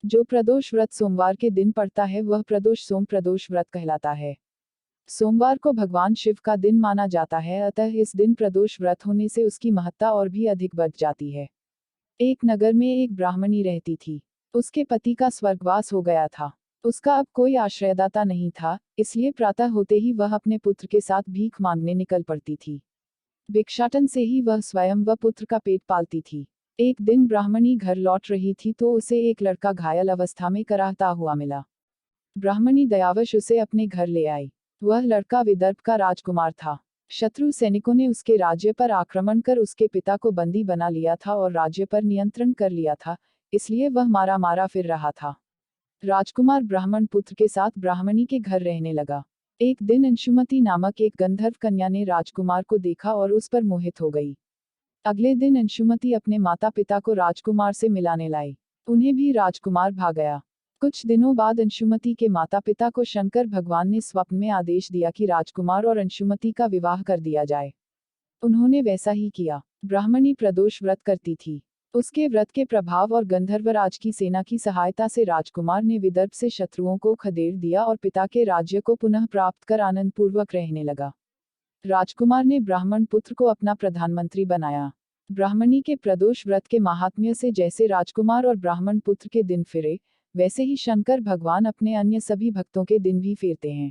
जो प्रदोष व्रत सोमवार के दिन पड़ता है वह प्रदोष सोम प्रदोष व्रत कहलाता है। सोमवार को भगवान शिव का दिन माना जाता है, अतः इस दिन प्रदोष व्रत होने से उसकी महत्ता और भी अधिक बढ़ जाती है। एक नगर में एक ब्राह्मणी रहती थी। उसके पति का स्वर्गवास हो गया था। उसका अब कोई आश्रयदाता नहीं था, इसलिए प्रातः होते ही वह अपने पुत्र के साथ भीख मांगने निकल पड़ती थी। भिक्षाटन से ही वह स्वयं व पुत्र का पेट पालती थी। एक दिन ब्राह्मणी घर लौट रही थी तो उसे एक लड़का घायल अवस्था में कराहता हुआ मिला। ब्राह्मणी दयावश उसे अपने घर ले आई। वह लड़का विदर्भ का राजकुमार था। शत्रु सैनिकों ने उसके राज्य पर आक्रमण कर उसके पिता को बंदी बना लिया था और राज्य पर नियंत्रण कर लिया था, इसलिए वह मारा मारा फिर रहा था। राजकुमार ब्राह्मण पुत्र के साथ ब्राह्मणी के घर रहने लगा। एक दिन अंशुमति नामक एक गंधर्व कन्या ने राजकुमार को देखा और उस पर मोहित हो गई। अगले दिन अंशुमति अपने माता पिता को राजकुमार से मिलाने लाई। उन्हें भी राजकुमार भा गया। कुछ दिनों बाद अंशुमति के माता पिता को शंकर भगवान ने स्वप्न में आदेश दिया कि राजकुमार और अंशुमति का विवाह कर दिया जाए। उन्होंने वैसा ही किया। ब्राह्मणी प्रदोष व्रत करती थी। उसके व्रत के प्रभाव और गंधर्वराज की सेना की सहायता से राजकुमार ने विदर्भ से शत्रुओं को खदेड़ दिया और पिता के राज्य को पुनः प्राप्त कर आनंदपूर्वक रहने लगा। राजकुमार ने ब्राह्मण पुत्र को अपना प्रधानमंत्री बनाया। ब्राह्मणी के प्रदोष व्रत के महात्म्य से जैसे राजकुमार और ब्राह्मण पुत्र के दिन फिरे, वैसे ही शंकर भगवान अपने अन्य सभी भक्तों के दिन भी फेरते हैं।